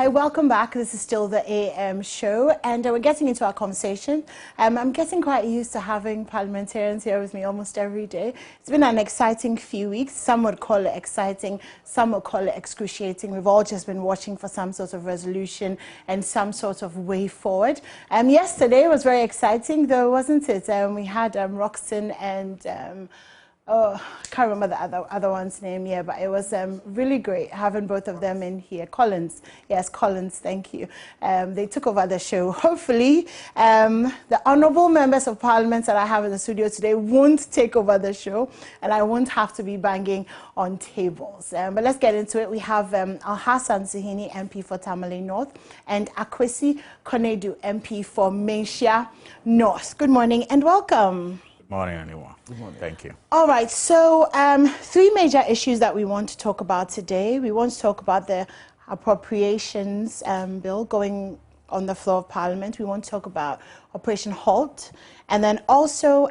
Hi, welcome back. This is still the AM show, and we're getting into our conversation. I'm getting quite used to having parliamentarians here with me almost every day. It's been an exciting few weeks. Some would call it exciting, some would call it excruciating. We've all just been watching for some sort of resolution and some sort of way forward. Yesterday was very exciting, though, wasn't it? We had Roxton and I can't remember the other one's name here, but it was really great having both of them in here. Collins, yes, Collins, thank you. They took over the show. Hopefully, the honourable members of parliament that I have in the studio today won't take over the show, and I won't have to be banging on tables. But let's get into it. We have Al-Hassan Zihini, MP for Tamale North, and Akwesi Konedu, MP for Menchia North. Good morning and welcome. Morning, anyone. Good morning. Thank you. All right, so three major issues that we want to talk about today. We want to talk about the appropriations bill going on the floor of Parliament. We want to talk about Operation Halt, and then also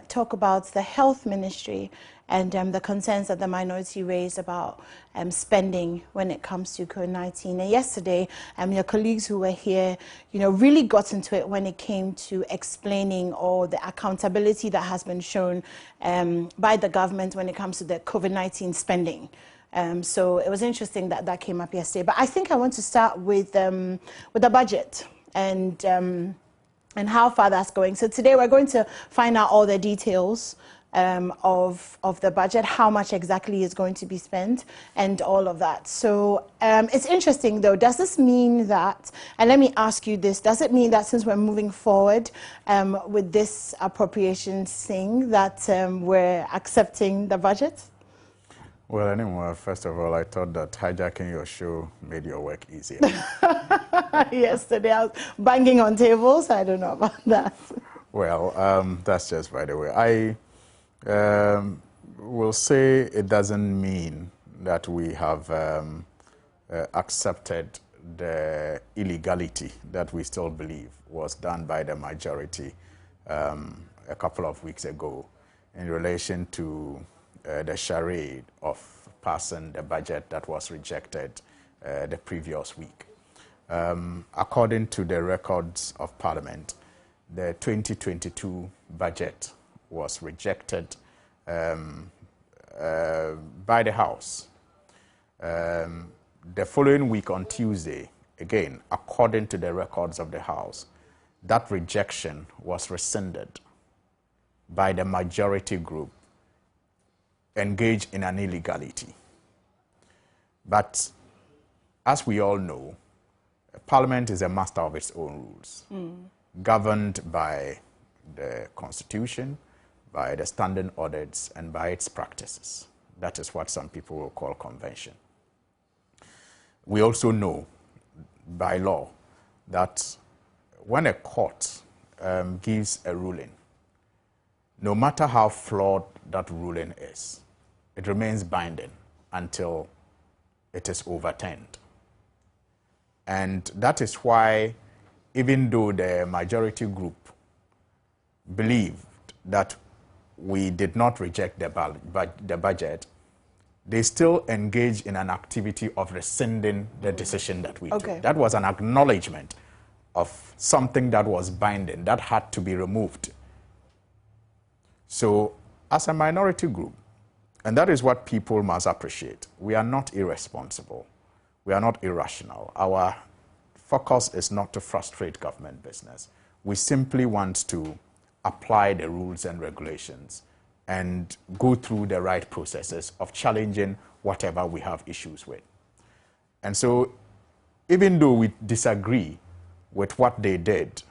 talk about the Health Ministry and the concerns that the minority raised about spending when it comes to COVID-19. And yesterday, your colleagues who were here, really got into it when it came to explaining all the accountability that has been shown by the government when it comes to the COVID-19 spending. So it was interesting that that came up yesterday. But I think I want to start with the budget and how far that's going. So today we're going to find out all the details of the budget, how much exactly is going to be spent, and all of that. So it's interesting, though. Does this mean that, and let me ask you this, does it mean that since we're moving forward with this appropriations thing, that we're accepting the budget? Well, anyway, first of all, I thought that hijacking your show made your work easier. Yesterday I was banging on tables. I don't know about that. Well, that's just by the way. I will say it doesn't mean that we have accepted the illegality that we still believe was done by the majority a couple of weeks ago in relation to the charade of passing the budget that was rejected the previous week. According to the records of Parliament, the 2022 budget was rejected by the House. The following week on Tuesday, again, according to the records of the House, that rejection was rescinded by the majority group engaged in an illegality. But as we all know, Parliament is a master of its own rules, governed by the Constitution, by the standing audits, and by its practices. That is what some people will call convention. We also know by law that when a court gives a ruling, no matter how flawed that ruling is, it remains binding until it is overturned. And that is why, even though the majority group believed that we did not reject the budget, they still engaged in an activity of rescinding the decision that we took. That was an acknowledgement of something that was binding, that had to be removed. So, as a minority group, and that is what people must appreciate, we are not irresponsible. We are not irrational. Our focus is not to frustrate government business. We simply want to apply the rules and regulations and go through the right processes of challenging whatever we have issues with. And so, even though we disagree with what they did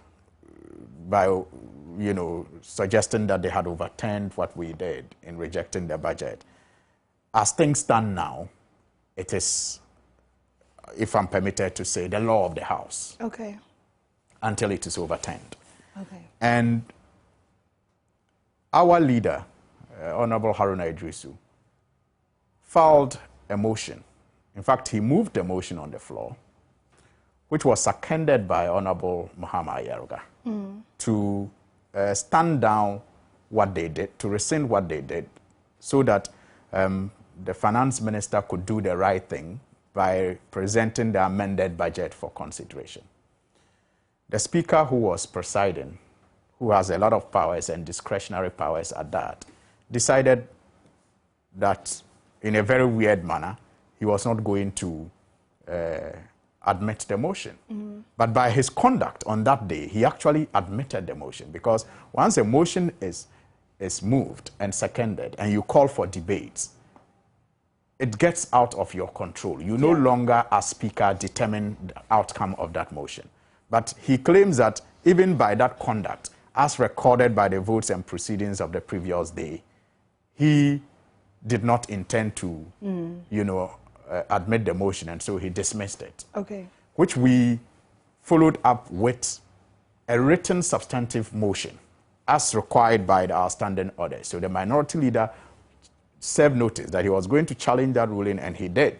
by, suggesting that they had overturned what we did in rejecting the budget, as things stand now, it is, if I'm permitted to say, the law of the House. Okay. Until it is overturned. Okay. And our leader, Honorable Haruna Idrisu, filed a motion. In fact, he moved the motion on the floor, which was seconded by Honorable Muhammad Yaruga, to stand down what they did, to rescind what they did, so that the finance minister could do the right thing by presenting the amended budget for consideration. The Speaker, who was presiding, who has a lot of powers and discretionary powers at that, decided that in a very weird manner, he was not going to admit the motion. But by his conduct on that day, he actually admitted the motion, because once a motion is moved and seconded and you call for debates, it gets out of your control. You no longer, as Speaker, determine the outcome of that motion. But he claims that even by that conduct, as recorded by the votes and proceedings of the previous day, he did not intend to, admit the motion, and so he dismissed it. Okay. Which we followed up with a written substantive motion, as required by our standing order. So the minority leader served notice that he was going to challenge that ruling, and he did.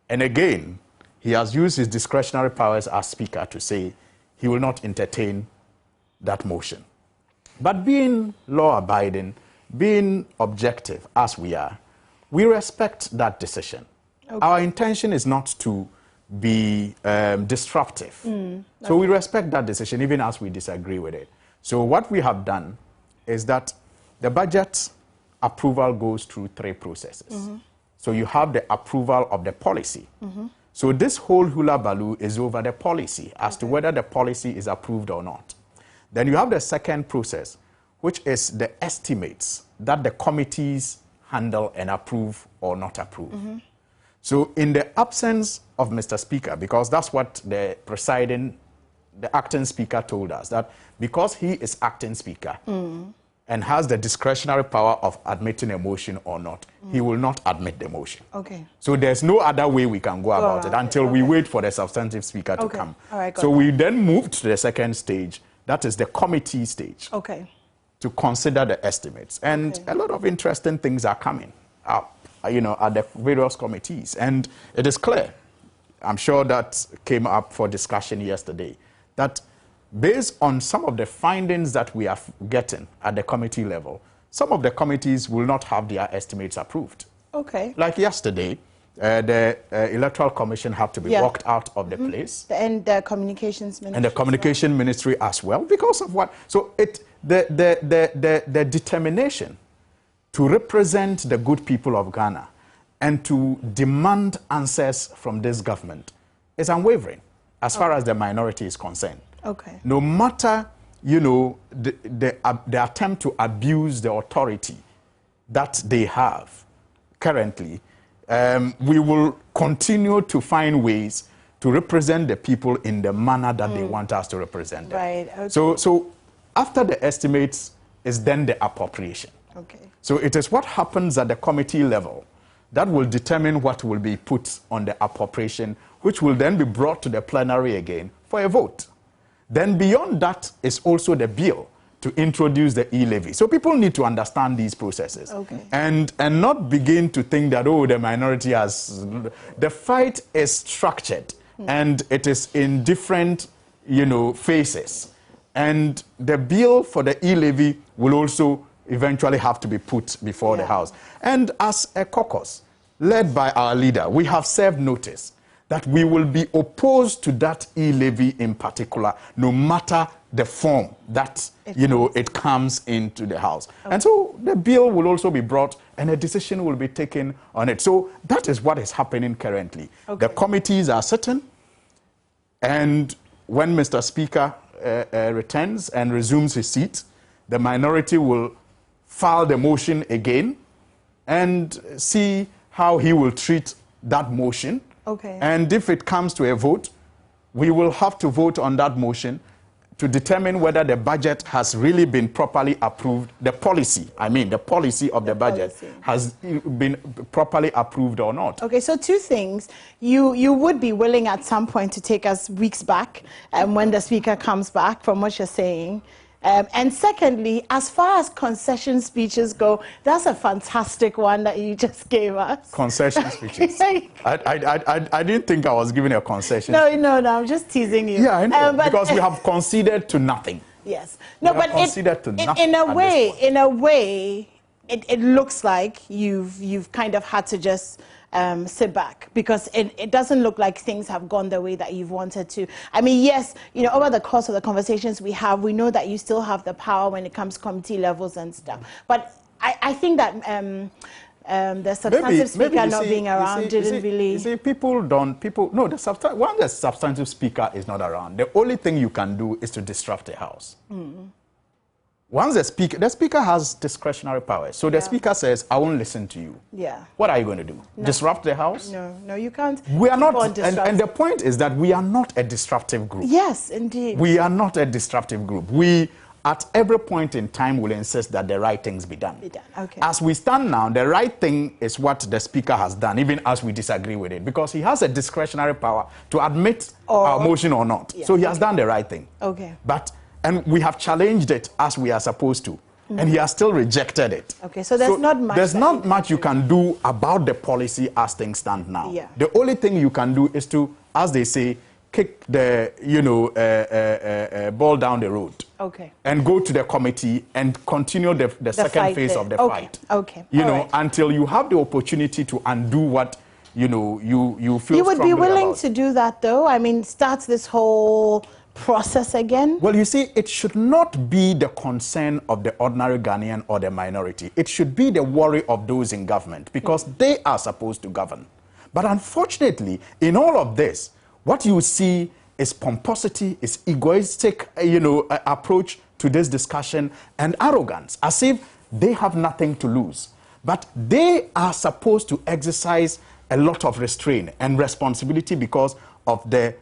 And again, he has used his discretionary powers as Speaker to say he will not entertain that motion. But being law-abiding, being objective as we are, we respect that decision. Okay. Our intention is not to be disruptive. So we respect that decision even as we disagree with it. So what we have done is that the budget approval goes through 3 processes. So you have the approval of the policy. So this whole hula baloo is over the policy as to whether the policy is approved or not. Then you have the second process, which is the estimates that the committees handle and approve or not approve. So in the absence of Mr. Speaker, because that's what the acting Speaker told us, that because he is acting Speaker and has the discretionary power of admitting a motion or not, he will not admit the motion. Okay. So there's no other way we can go about it until we wait for the substantive Speaker to come. All right, so we then moved to the second stage, that is the committee stage. Okay. To consider the estimates. And a lot of interesting things are coming up, at the various committees. And it is clear, I'm sure that came up for discussion yesterday, that based on some of the findings that we are getting at the committee level, some of the committees will not have their estimates approved. Okay. Like yesterday, the Electoral Commission had to be walked out of the place. And the Communications Ministry. And the Communication Ministry as well, because of what? So the determination to represent the good people of Ghana and to demand answers from this government is unwavering as far as the minority is concerned. Okay. No matter, the attempt to abuse the authority that they have currently, we will continue to find ways to represent the people in the manner that they want us to represent them. Right. Okay. So after the estimates is then the appropriation. Okay. So it is what happens at the committee level that will determine what will be put on the appropriation, which will then be brought to the plenary again for a vote. Then beyond that is also the bill to introduce the e-levy. So people need to understand these processes. Okay. And not begin to think that, the minority has... The fight is structured and it is in different, phases. And the bill for the e-levy will also eventually have to be put before the House. And as a caucus, led by our leader, we have served notice that we will be opposed to that e-levy in particular, no matter the form that, it comes into the House. Okay. And so the bill will also be brought and a decision will be taken on it. So that is what is happening currently. Okay. The committees are sitting, and when Mr. Speaker returns and resumes his seat, the minority will file the motion again and see how he will treat that motion. Okay. And if it comes to a vote, we will have to vote on that motion to determine whether the budget has really been properly approved. The policy of the budget has been properly approved or not. Okay, so 2 things. You would be willing at some point to take us weeks back when the Speaker comes back, from what you're saying. And secondly, as far as concession speeches go, that's a fantastic one that you just gave us. Concession speeches? I didn't think I was giving a concession. No, I'm just teasing you. Yeah, I know, because we have conceded to nothing. Yes. No, but in a way, it looks like you've kind of had to just sit back, because it doesn't look like things have gone the way that you've wanted to. I mean, yes, you know, over the course of the conversations we have, we know that you still have the power when it comes to committee levels and stuff. But I think that the substantive speaker not being around didn't really... You see, no, when the substantive speaker is not around, the only thing you can do is to disrupt the House. Once the speaker has discretionary powers. So the speaker says, I won't listen to you. Yeah. What are you going to do? No. Disrupt the House? No, you can't. We are not, and the point is that we are not a disruptive group. Yes, indeed. We are not a disruptive group. We, at every point in time, will insist that the right things be done. Okay. As we stand now, the right thing is what the speaker has done, even as we disagree with it, because he has a discretionary power to admit our motion or not. Yeah, so he has done the right thing. Okay. And we have challenged it as we are supposed to. And he has still rejected it. Okay, so there's not much. There's not much you can do about the policy as things stand now. Yeah. The only thing you can do is to, as they say, kick the, ball down the road. Okay. And go to the committee and continue the second phase of the fight. Okay. Until you have the opportunity to undo what, you feel you would be willing about. to do that, though? I mean, start this whole process again? Well, you see, it should not be the concern of the ordinary Ghanaian or the minority. It should be the worry of those in government, because they are supposed to govern. But unfortunately, in all of this, what you see is pomposity, is egoistic, approach to this discussion, and arrogance, as if they have nothing to lose. But they are supposed to exercise a lot of restraint and responsibility because of the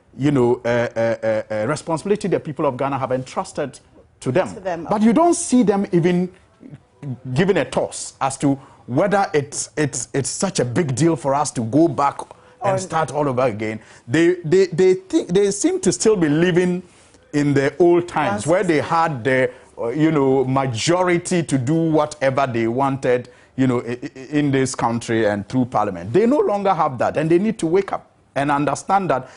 responsibility the people of Ghana have entrusted to them. But you don't see them even giving a toss as to whether it's such a big deal for us to go back and start all over again. They seem to still be living in the old times where they had the majority to do whatever they wanted in this country and through parliament. They no longer have that, and they need to wake up and understand that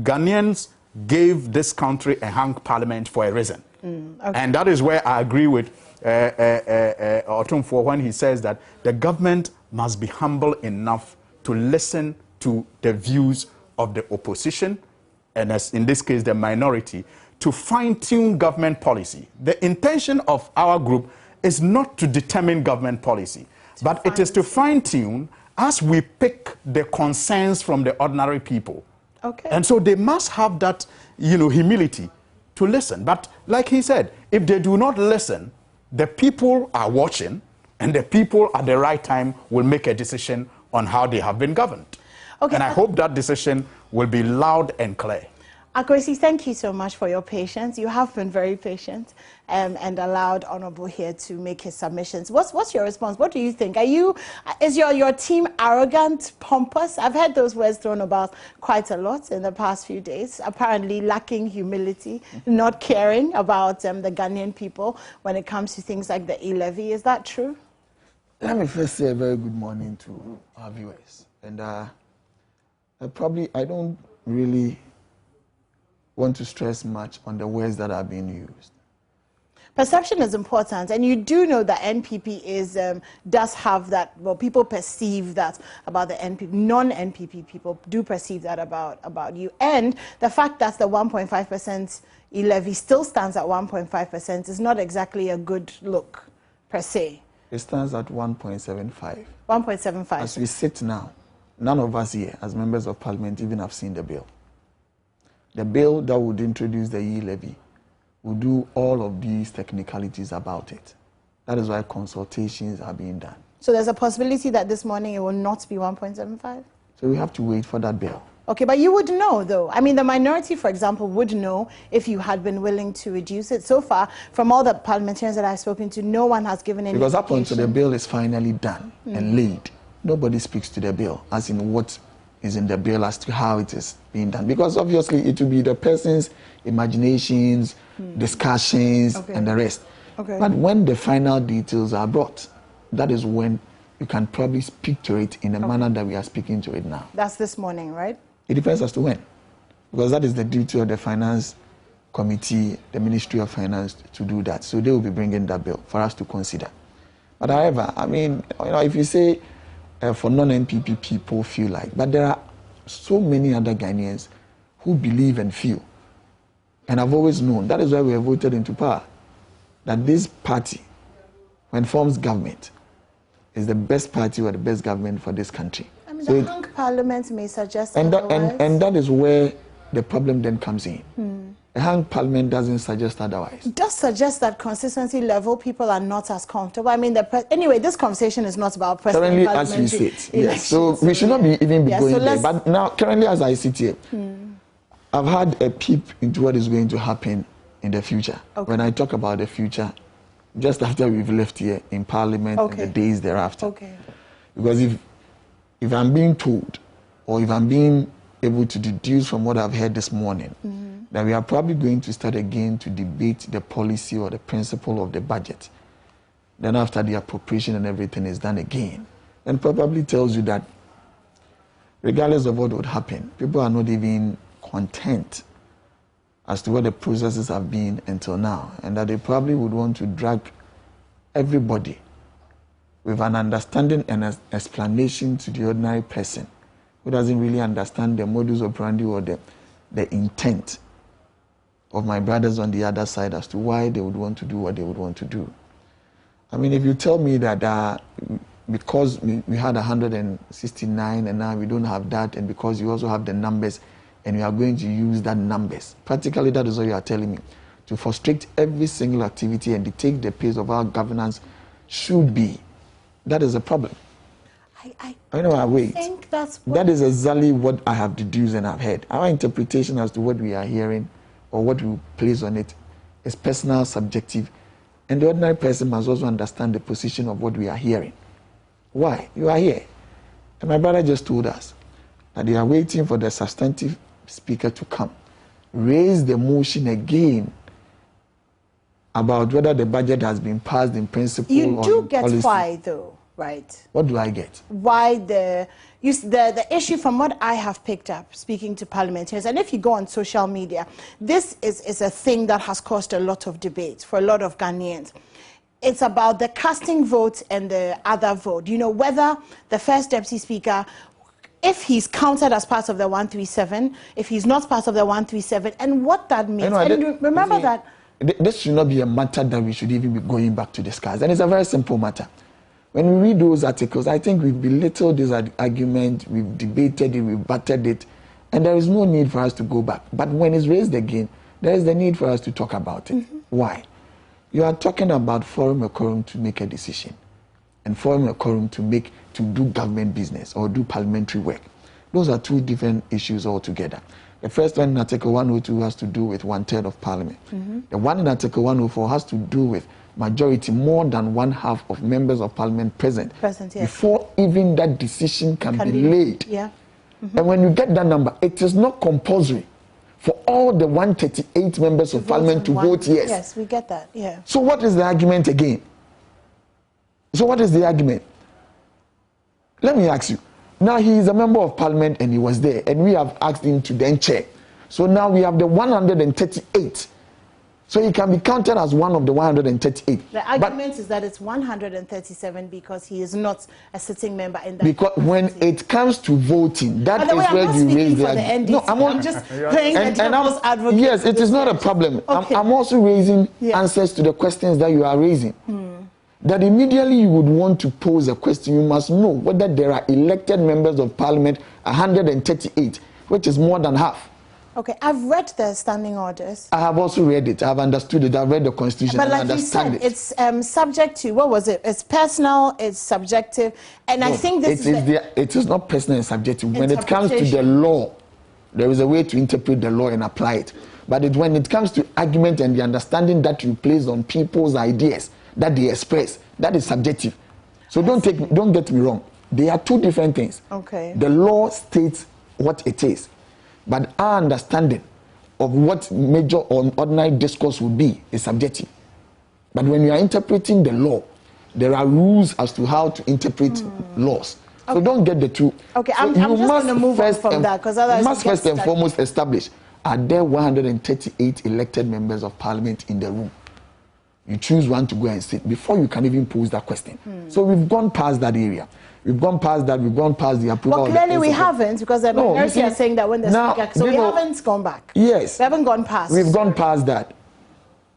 Ghanaians gave this country a hung parliament for a reason. Okay. And that is where I agree with Otumfuo when he says that the government must be humble enough to listen to the views of the opposition, and as in this case, the minority, to fine-tune government policy. The intention of our group is not to determine government policy, but it is to fine-tune as we pick the concerns from the ordinary people. Okay. And so they must have that, humility to listen. But like he said, if they do not listen, the people are watching, and the people at the right time will make a decision on how they have been governed. Okay. And I hope that decision will be loud and clear. Akwesi, thank you so much for your patience. You have been very patient and allowed Honorable here to make his submissions. What's your response? What do you think? Is your team arrogant, pompous? I've heard those words thrown about quite a lot in the past few days. Apparently lacking humility, not caring about the Ghanaian people when it comes to things like the e-levy. Is that true? Let me first say a very good morning to our viewers. And I don't really want to stress much on the words that are being used. Perception is important, and you do know that NPP does have that. Well, people perceive that about the NPP. Non-NPP people do perceive that about you, and the fact that the 1.5% e-levy still stands at 1.5% is not exactly a good look per se. It stands at 1.75. 1.75. As we sit now, none of us here, as members of Parliament, even have seen the bill. The bill that would introduce the e-levy will do all of these technicalities about it. That is why consultations are being done. So there's a possibility that this morning it will not be 1.75? So we have to wait for that bill. Okay, but you would know, though. I mean, the minority, for example, would know if you had been willing to reduce it. So far, from all the parliamentarians that I've spoken to, no one has given any Because up until the bill is finally done and laid, nobody speaks to the bill, as in what is in the bill as to how it is being done. Because obviously it will be the person's imaginations, discussions, and the rest. Okay. But when the final details are brought, that is when you can probably speak to it in the manner that we are speaking to it now. That's this morning, right? It depends as to when. Because that is the duty of the Finance Committee, the Ministry of Finance, to do that. So they will be bringing that bill for us to consider. But however, I mean, if you say for non-NPP people feel like. But there are so many other Ghanaians who believe and feel. And I've always known, that is why we have voted into power, that this party, when forms government, is the best party or the best government for this country. I mean, so the hung parliament may suggest and otherwise. And that is where the problem then comes in. A hung parliament doesn't suggest otherwise. It does suggest that consistency level, people are not as comfortable. I mean, anyway, this conversation is not about president. Currently, as we sit, yes. So we should not be even be going there. But now, currently, as I sit here, I've had a peep into what is going to happen in the future. Okay. When I talk about the future, just after we've left here in Parliament and the days thereafter. Okay. Because if I'm being told, or if I'm being able to deduce from what I've heard this morning, that we are probably going to start again to debate the policy or the principle of the budget. Then after the appropriation and everything is done again, and probably tells you that regardless of what would happen, people are not even content as to what the processes have been until now, and that they probably would want to drag everybody with an understanding and an explanation to the ordinary person who doesn't really understand the modus operandi or the intent of my brothers on the other side as to why they would want to do what they would want to do. I mean, if you tell me that because we had 169 and now we don't have that, and because you also have the numbers and we are going to use that numbers, practically that is what you are telling me, to frustrate every single activity and dictate the pace of our governance should be. That is a problem. I think that is exactly what I have deduced and I've heard. Our interpretation as to what we are hearing or what we place on it is personal, subjective, and the ordinary person must also understand the position of what we are hearing. Why? You are here. And my brother just told us that they are waiting for the substantive speaker to come, raise the motion again about whether the budget has been passed in principle or in policy. You do get why, though, right? What do I get? Why the issue, from what I have picked up speaking to parliamentarians, and if you go on social media, this is a thing that has caused a lot of debate for a lot of Ghanaians. It's about the casting vote and the other vote. You know, whether the first deputy speaker, if he's counted as part of the 137, if he's not part of the 137, and what that means. And remember that this should not be a matter that we should even be going back to discuss. And it's a very simple matter. When we read those articles, I think we've belittled this argument, we've debated it, we've battered it, and there is no need for us to go back. But when it's raised again, there is the need for us to talk about it. Why? You are talking about forum and quorum to make a decision, and forum and quorum to do government business or do parliamentary work. Those are two different issues altogether. The first one in Article 102 has to do with 1/3 of Parliament. The one in Article 104 has to do with majority, more than 1/2 of members of Parliament present yes. Before even that decision can be laid. Yeah. And when you get that number, it is not compulsory for all the 138 members of Parliament to vote yes. Yes, we get that, yeah. So what is the argument again? So what is the argument? Let me ask you. Now he is a member of Parliament and he was there, and we have asked him to then chair. So now we have the 138. So he can be counted as one of the 138. The argument is that it's 137 because he is not a sitting member in that. Because when it comes to voting, that is where you raise the argument. No, I'm just playing the devil's advocate. Yes, it is not a problem. Okay. I'm also raising answers to the questions that you are raising. That immediately you would want to pose a question, you must know whether there are elected members of Parliament, 138, which is more than half. Okay, I've read the standing orders. I have also read it. I've understood it. I've read the Constitution. But like I understand you said, it's subject to, what was it? It's personal, it's subjective, and I think this it is not personal and subjective. When it comes to the law, there is a way to interpret the law and apply it. But when it comes to argument and the understanding that you place on people's ideas that they express, that is subjective. So don't get me wrong. They are two different things. Okay. The law states what it is, but our understanding of what major or ordinary discourse would be is subjective. But when you are interpreting the law, there are rules as to how to interpret laws. Okay. So don't get the two. Okay, so I'm just going to move on from that, because otherwise you must first and foremost establish, are there 138 elected members of Parliament in the room? You choose one to go and sit before you can even pose that question. So we've gone past that area. we've gone past that, we've gone past the approval. Well, clearly we haven't, because the minority are saying that when the speaker, so we haven't gone back. Yes. We haven't gone past. We've gone past that.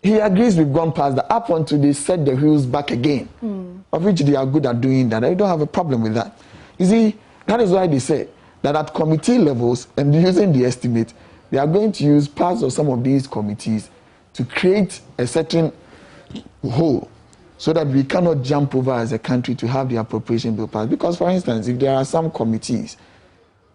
He agrees we've gone past that. Up until they set the wheels back again, of which they are good at doing that. I don't have a problem with that. You see, that is why they say that at committee levels, and using the estimate, they are going to use parts of some of these committees to create a certain hole so that we cannot jump over as a country to have the appropriation bill passed. Because, for instance, if there are some committees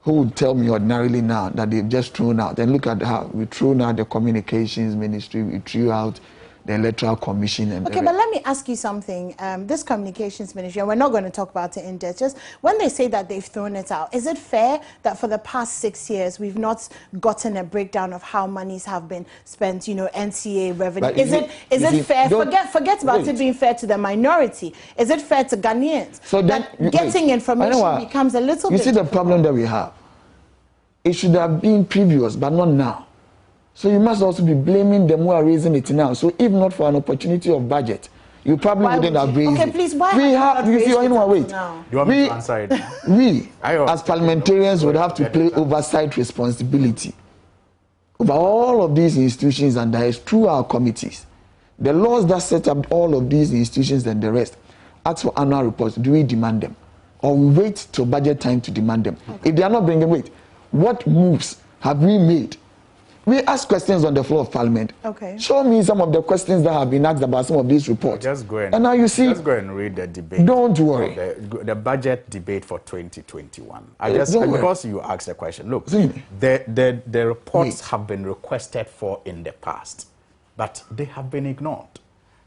who would tell me ordinarily now that they've just thrown out, and look at how we threw out the communications ministry, we threw out the electoral commission. And okay, but let me ask you something. This communications ministry, and we're not going to talk about it in depth, just when they say that they've thrown it out, is it fair that for the past 6 years we've not gotten a breakdown of how monies have been spent, you know, NCA revenue? But is it fair? Forget about it being fair to the minority. Is it fair to Ghanaians? So that getting information becomes a little bit... You see the problem that we have? It should have been previous, but not now. So you must also be blaming them who are raising it now. So if not for an opportunity of budget, you probably wouldn't have raised it. Okay, please, why we have, you see, anyone wait. You want me to answer it? We, as parliamentarians, would have to play oversight responsibility over all of these institutions, and that is through our committees. The laws that set up all of these institutions and the rest, ask for annual reports. Do we demand them? Or we wait till budget time to demand them? Okay. If they are not bringing, wait, what moves have we made? We ask questions on the floor of Parliament. Okay. Show me some of the questions that have been asked about some of these reports. Just go and now you see. Just go and read the debate. Don't worry. The budget debate for 2021. Because you asked the question. Look, the reports have been requested for in the past, but they have been ignored.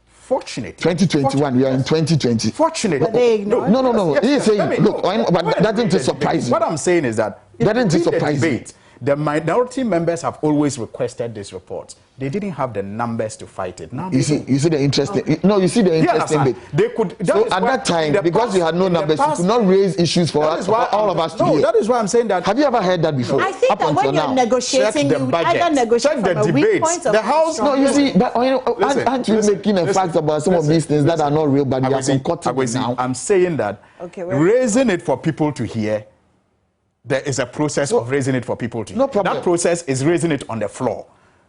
Fortunately, 2021. We are in 2020. Fortunately, they ignored. No. He is saying, look, but that didn't surprise you. What I'm saying is that that didn't surprise you. The minority members have always requested this report. They didn't have the numbers to fight it. Now you see the interesting. Okay. No, you see the interesting bit. They could. So at that time, because you had no numbers, you could not raise issues for us, all of us to hear. That is why I'm saying that. Have you ever heard that before? I think that when you're negotiating, you either negotiate from a weak point of the House. No, you see, but aren't you making a fact about some of these things that are not real, but we are concocting now? I'm saying that raising it for people to hear. There is a process of raising it for people to hear. No problem. That process is raising it on the floor,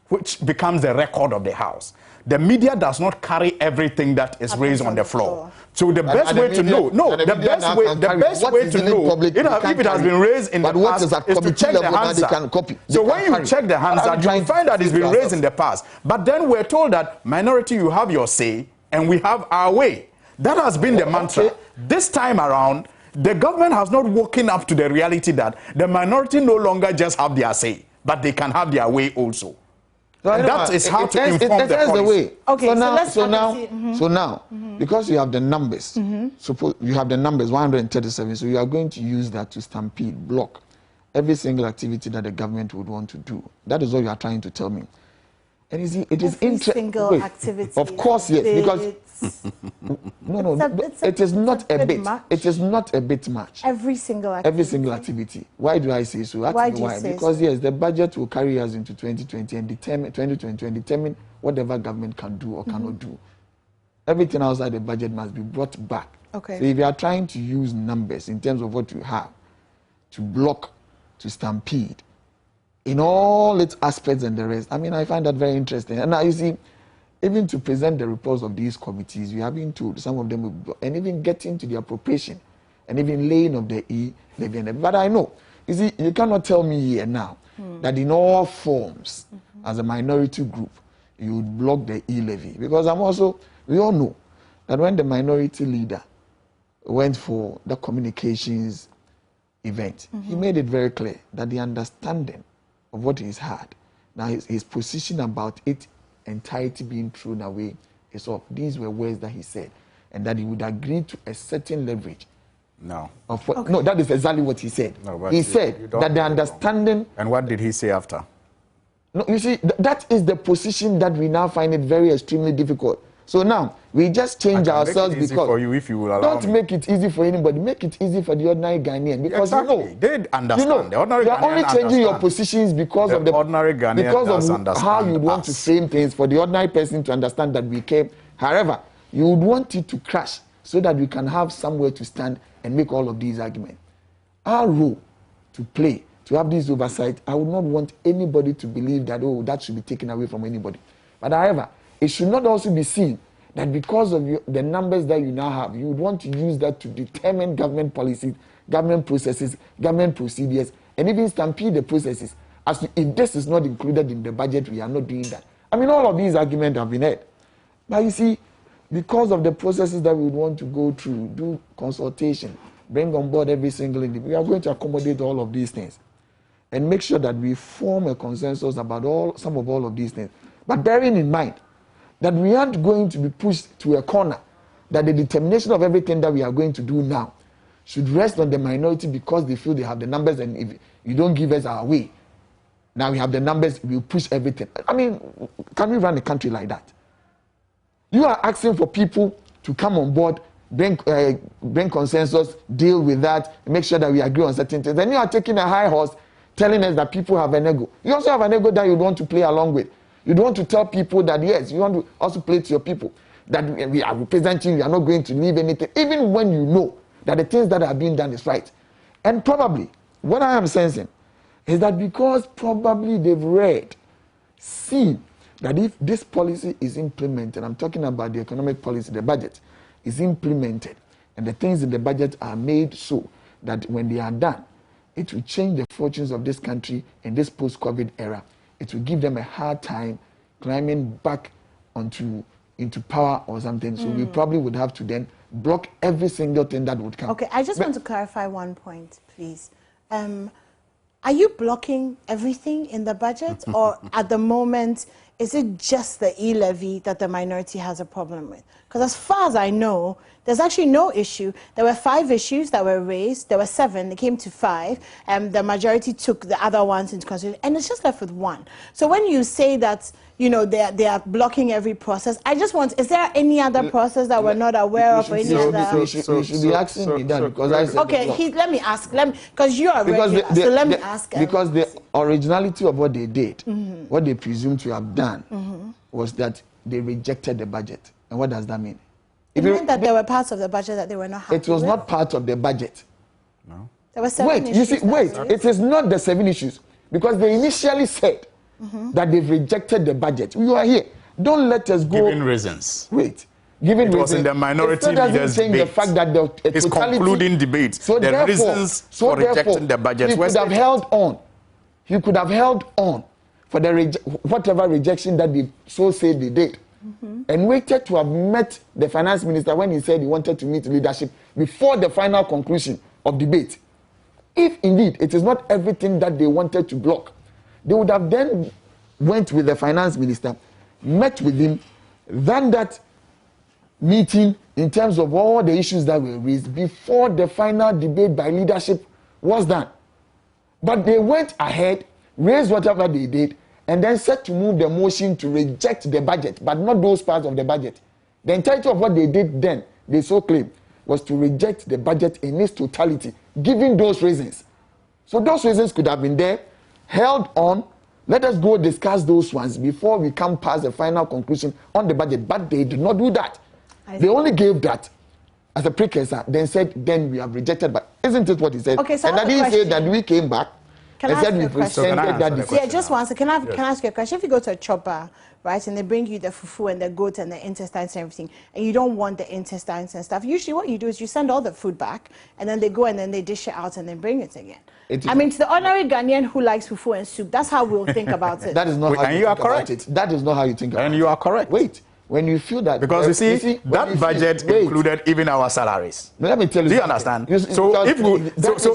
which becomes the record of the House. The media does not carry everything that is raised on the floor. So the best way to know, the best way to know, if it has been raised in the past, is to check the Hansard. So when you check the Hansard, you find that it's been raised in the past. But then we're told that minority, you have your say, and we have our way. That has been the mantra. This time around, the government has not woken up to the reality that the minority no longer just have their say, but they can have their way also. That is how to inform the policy. Okay, so now, because you have the numbers, suppose you have the numbers 137, so you are going to use that to stampede, block every single activity that the government would want to do. That is what you are trying to tell me. And you see, it is interesting. Activity. Of course, yes, because it is not a bit. It is not a bit much. Every single activity. Why do I say so? Why do you say because yes, the budget will carry us into 2020 and determine whatever government can do or cannot do. Everything outside the budget must be brought back. Okay. So if you are trying to use numbers in terms of what you have to block, to stampede, in all its aspects and the rest, I mean, I find that very interesting. And now you see, even to present the reports of these committees, we have been told some of them, and even getting to the appropriation, and even laying of the levy. But I know, you see, you cannot tell me here now that in all forms, as a minority group, you would block the levy. Because we all know that when the minority leader went for the communications event, he made it very clear that the understanding of what he's had, now his position about it entirety being thrown away is off. These were words that he said, and that he would agree to a certain leverage. No. No, that is exactly what he said. No, he said that the understanding. And what did he say after? No, you see, that is the position that we now find it very extremely difficult. So now we just change ourselves because for you if you will allow don't make it easy for anybody. Make it easy for the ordinary Ghanaian because they understand. The ordinary Ghanaian only changing your positions because of the ordinary Ghanaian because of how you want to frame things for the ordinary person to understand that we came. However, you would want it to crash so that we can have somewhere to stand and make all of these arguments. Our role to play, to have this oversight, I would not want anybody to believe that, oh, that should be taken away from anybody. But however, it should not also be seen that because of the numbers that you now have, you would want to use that to determine government policies, government processes, government procedures, and even stampede the processes. As to, if this is not included in the budget, we are not doing that. I mean, all of these arguments have been heard. But you see, because of the processes that we would want to go through, do consultation, bring on board every single individual, we are going to accommodate all of these things and make sure that we form a consensus about some of all of these things. But bearing in mind that we aren't going to be pushed to a corner, that the determination of everything that we are going to do now should rest on the minority because they feel they have the numbers, and if you don't give us our way, now we have the numbers, we'll push everything. I mean, can we run a country like that? You are asking for people to come on board, bring consensus, deal with that, make sure that we agree on certain things. Then you are taking a high horse, telling us that people have an ego. You also have an ego that you want to play along with. You don't want to tell people that, yes, you want to also play to your people, that we are representing, we are not going to leave anything, even when you know that the things that are being done is right. And probably, what I am sensing is that because probably they've seen that if this policy is implemented, I'm talking about the economic policy, the budget is implemented, and the things in the budget are made so that when they are done, it will change the fortunes of this country in this post-COVID era. It will give them a hard time climbing back into power or something. So we probably would have to then block every single thing that would come. Okay, I just want to clarify one point, please. Are you blocking everything in the budget, or at the moment, is it just the e-levy that the minority has a problem with? Because as far as I know, there's actually no issue. There were 5 issues that were raised. There were 7. They came to 5. The majority took the other ones into consideration, and it's just left with 1. So when you say that, you know, they are blocking every process, I just want, is there any other process that we're not aware of, or any other? You should be asking me that, because I said. Okay, let me ask, because you are regular, so let me ask. Because the originality of what they did, what they presumed to have done, was that they rejected the budget. And what does that mean? It meant that there were parts of the budget that they were not happy with. It was not part of the budget. No. There were 7 issues. It is not the 7 issues, because they initially said that they've rejected the budget. You are here. Don't let us go. Giving reasons. Wait. Giving it was reasons. in the minority leaders' debate. The fact that it's concluding debate. So the reasons for rejecting the budget. He could have held on. He could have held on for the whatever rejection that they so said they did. And waited to have met the finance minister when he said he wanted to meet leadership before the final conclusion of debate. If indeed it is not everything that they wanted to block, they would have then went with the finance minister, met with him, done that meeting in terms of all the issues that were raised before the final debate by leadership was done. But they went ahead, raised whatever they did, and then set to move the motion to reject the budget, but not those parts of the budget. The entirety of what they did then, they so claim, was to reject the budget in its totality, given those reasons. So those reasons could have been there, held on. Let us go discuss those ones before we come past the final conclusion on the budget. But they did not do that. They only gave that as a precursor, then said, then we have rejected. But isn't it what he said? Okay, so and then he said that we came back. Can I ask you a question? Yeah, just one second. Can I ask you a question? If you go to a chopper, right, and they bring you the fufu and the goat and the intestines and everything, and you don't want the intestines and stuff, usually what you do is you send all the food back, and then they go and then they dish it out and then bring it again. I mean, to the ordinary Ghanaian who likes fufu and soup, that's how we'll think about it. That is not how you think about it. That is not how you think about it. And you are correct. Wait. When you feel that, because you see that budget included even our salaries. Let me tell you. Do you understand? So if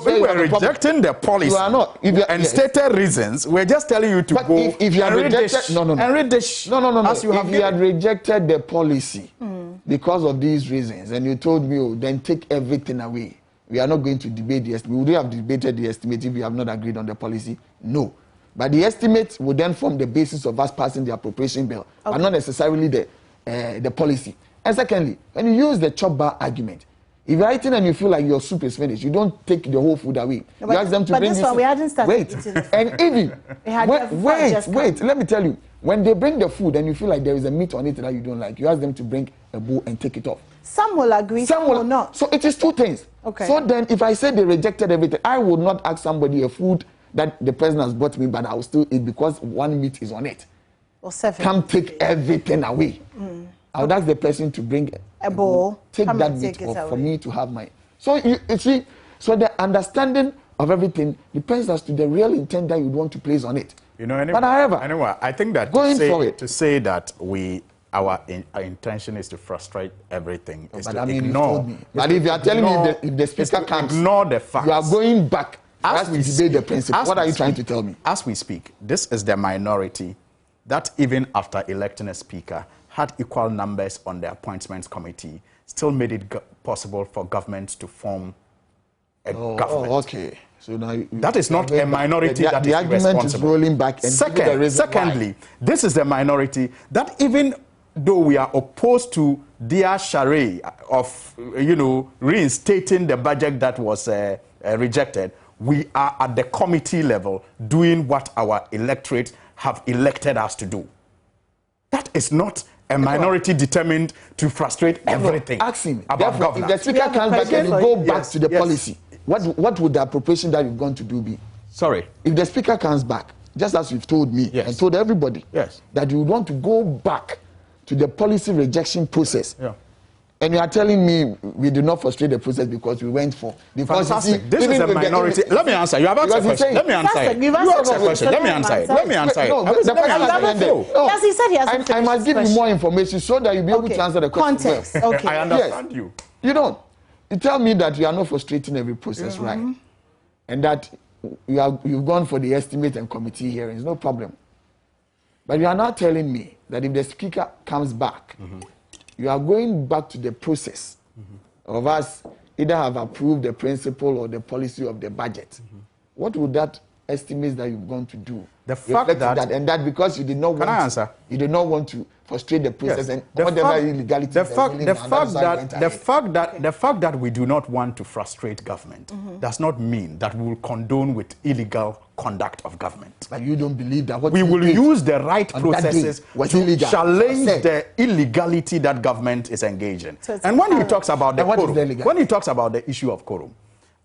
we were rejecting the policy, you are not. And stated reasons, we're just telling you to go. If you had rejected, no. If you had rejected the policy because of these reasons, and you told me, oh, then take everything away. We are not going to debate the estimate. We would have debated the estimate if we have not agreed on the policy. No. But the estimate would then form the basis of us passing the appropriation bill, but not necessarily the policy. And secondly, when you use the chop bar argument, if you're eating and you feel like your soup is finished, you don't take the whole food away. No, you ask them to bring this one, we hadn't started eating. And even, wait, let me tell you, when they bring the food and you feel like there is a meat on it that you don't like, you ask them to bring a bowl and take it off. Some will agree, some will not. So it is 2 things. Okay. So then, if I say they rejected everything, I would not ask somebody a food that the president has bought me, but I will still eat because one meat is on it. Or 7. Come take everything away. I would ask the person to bring a bowl. Take that meat off for me to have mine. So you see, so the understanding of everything depends as to the real intent that you want to place on it. You know, anyway, but however, I think that to say that our intention is to frustrate everything is to ignore. But if you are telling me if the speaker comes, ignore the facts. You are going back as we debate the principle. What are you trying to tell me? As we speak, this is the minority that even after electing a speaker had equal numbers on the appointments committee, still made it possible for government to form a government. Okay. So now that is not a minority that the is argument irresponsible. is rolling back. And Secondly, this is the minority that even though we are opposed to their charade of, reinstating the budget that was rejected, we are at the committee level doing what our electorate have elected us to do. That is not a minority determined to frustrate everything about governance. If the speaker comes back and go back to the policy, what would the appropriation that you're going to do be? Sorry? If the speaker comes back, just as you've told me and told everybody, that you want to go back to the policy rejection process. And you are telling me we do not frustrate the process because we went for... Fantastic. This is a minority. Let me answer. You have asked a question. Let me answer it. You asked a question. Let me answer it. Let me answer it. Yes, he said he has I must give you more information so that you'll be able to answer the question. Context. Okay. I understand you. You don't. You tell me that you are not frustrating every process, right? And that you've gone for the estimate and committee hearings, no problem. But you are not telling me that if the speaker comes back, you are going back to the process of us either have approved the principle or the policy of the budget. What would that estimate that you've gone to do? The fact that and that because you did not want can I answer? You did not want to frustrate the process and the whatever fact, illegality. The fact that we do not want to frustrate government does not mean that we will condone with illegal conduct of government. But you don't believe that we will use the right processes to challenge the illegality that government is engaged in. So and when he talks about the quorum, when he talks about the issue of quorum,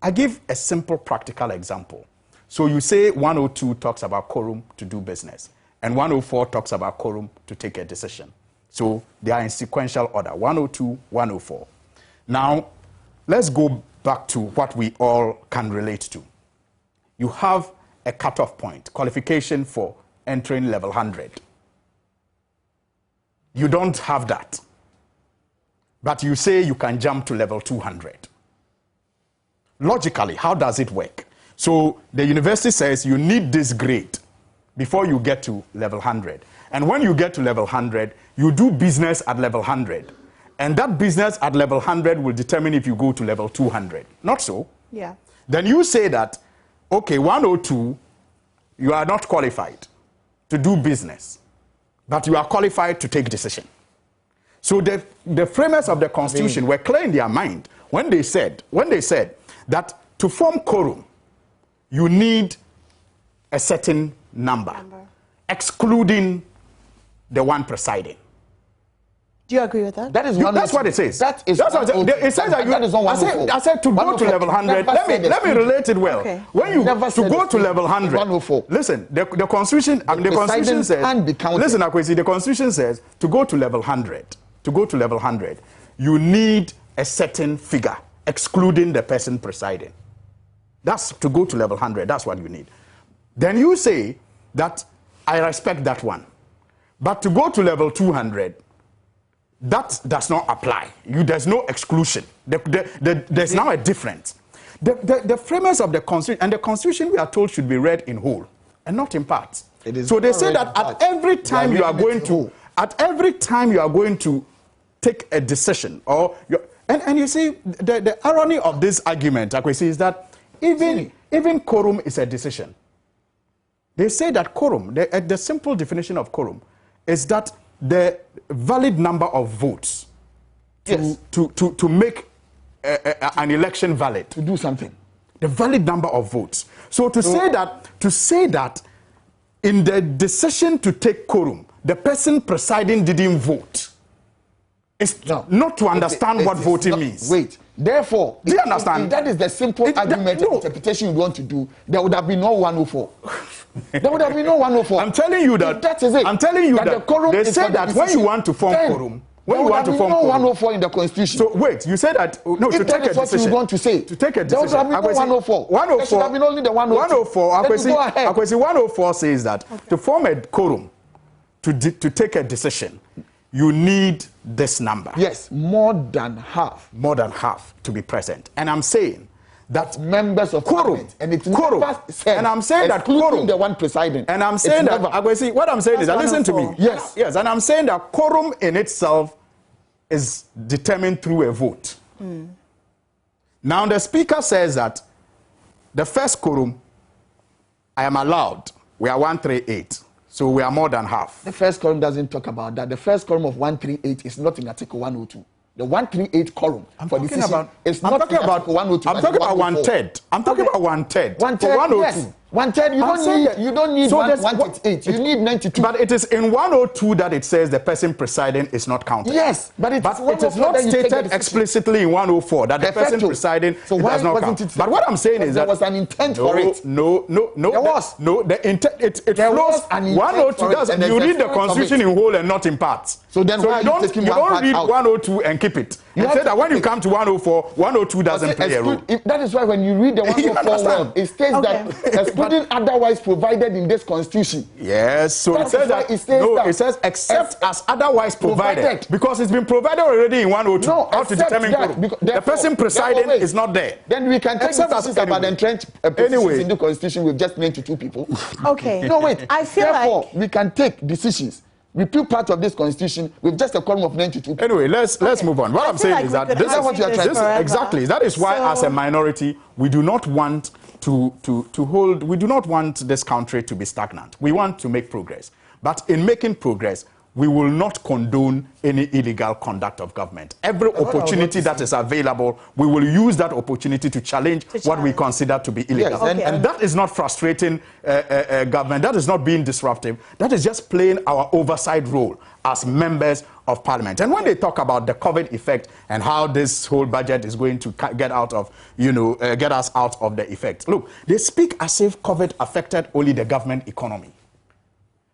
I give a simple practical example. So you say 102 talks about quorum to do business, and 104 talks about quorum to take a decision. So they are in sequential order, 102, 104. Now, let's go back to what we all can relate to. You have a cutoff point, qualification for entering level 100. You don't have that. But you say you can jump to level 200. Logically, how does it work? So the university says you need this grade before you get to level 100. And when you get to level 100, you do business at level 100. And that business at level 100 will determine if you go to level 200. Not so? Yeah. Then you say that, okay, 102, you are not qualified to do business, but you are qualified to take decision. So the framers of the Constitution were clear in their mind when they said that to form quorum, you need a certain number, excluding the one presiding. Do you agree with that? That is that's what it says. That is that's what it says. I said to go to level 100. Let me relate it well. Okay. When you to go to level 100, listen. The Constitution. The Constitution says. Listen, Akwesi. The Constitution says to go to level 100. To go to level 100, you need a certain figure, excluding the person presiding. That's to go to level 100. That's what you need. Then you say that I respect that one, but to go to level 200. That does not apply. There's no exclusion. There's now a difference. The framers of the Constitution, and the Constitution we are told should be read in whole and not in parts. So they say that at every time you are going to take a decision, and you see the irony of this argument, Akwesi, is that even quorum is a decision. They say that quorum, the simple definition of quorum, is that the valid number of votes to make an election valid. To do something. The valid number of votes. So to say that in the decision to take quorum, the person presiding didn't vote, is not to understand what voting means. Wait. Therefore, do you understand? If that is the simple argument interpretation you want to do, there would have been no 104. There would have been no 104. I'm telling you that. If that is it. I'm telling you that. The quorum they say that when you want to form quorum, when you want to form quorum, 104 in the constitution. So wait, you said that no, if to take a decision. What you want to say. To take a there decision. There would have been no 104. 104. There should have been only the 104. 104. 104 says that to form a quorum, to take a decision, you need this number. Yes, more than half. More than half to be present. And I'm saying that members of quorum, and it's quorum. And I'm saying that quorum, the one presiding. And I'm saying that what I'm saying is that listen to me. Yes. And I'm saying that quorum in itself is determined through a vote. Now the speaker says that the first quorum, I am allowed. We are 138. So we are more than half. The first quorum doesn't talk about that. The first quorum of 138 is not in Article 102. The 138 quorum for decision is not in Article 102. I'm talking about 1/3. I'm talking about 1/3. 1/3, yes. 1/3, you don't need 138. You need 92. But it is in 102 that it says the person presiding is not counted. Yes, but it is not stated explicitly in 104 that the person presiding does not count. But what I'm saying is that there was an intent for it. No. There was. No, the intent, it flows. 102, you read the constitution in whole and not in parts. So then why you don't read 102 and keep it. You say that when you come to 104, 102 doesn't play a role. That is why when you read the 104 it states that excluding otherwise provided in this constitution. Yes, so it says that. It says except as otherwise provided. Because it's been provided already in 102. No, how to determine the person presiding is not there. Then we can take decisions about entrenched positions in the constitution with just 92 people. Okay. No, wait. I feel like we can take decisions. Repeal part of this constitution with just a quorum of 92. Anyway, let's move on. What I'm saying is that this is what you are trying to say. Exactly. That is why, as a minority, we do not want we do not want this country to be stagnant. We want to make progress. But in making progress, we will not condone any illegal conduct of government. Every opportunity that is available, we will use that opportunity to challenge what we consider to be illegal. Yes, and that is not frustrating government. That is not being disruptive. That is just playing our oversight role as members of parliament. And when they talk about the COVID effect and how this whole budget is going to get out of, get us out of the effect. Look, they speak as if COVID affected only the government economy.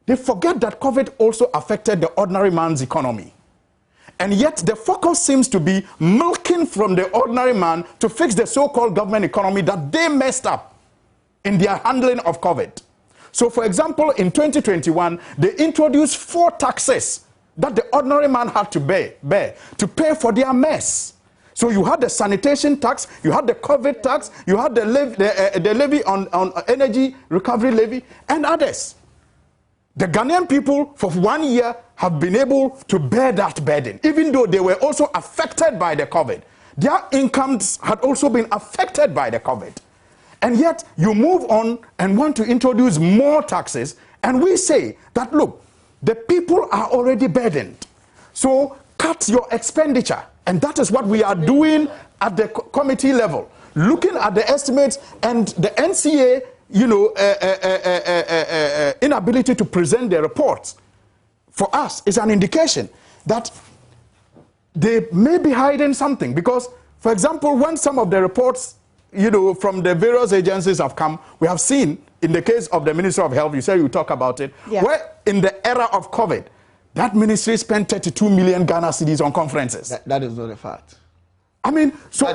They forget that COVID also affected the ordinary man's economy. And yet the focus seems to be milking from the ordinary man to fix the so-called government economy that they messed up in their handling of COVID. So, for example, in 2021, they introduced 4 taxes that the ordinary man had to bear to pay for their mess. So you had the sanitation tax, you had the COVID tax, you had the levy on energy recovery levy, and others. The Ghanaian people for 1 year have been able to bear that burden, even though they were also affected by the COVID. Their incomes had also been affected by the COVID. And yet you move on and want to introduce more taxes, and we say that, look, the people are already burdened. So cut your expenditure. And that is what we are doing at the committee level. Looking at the estimates and the NCA, inability to present their reports, for us, is an indication that they may be hiding something. Because, for example, when some of the reports, from the various agencies have come, we have seen, in the case of the Ministry of Health, you said you talk about it, where in the era of COVID, that ministry spent 32 million Ghana cedis on conferences. That is not a fact. I mean, so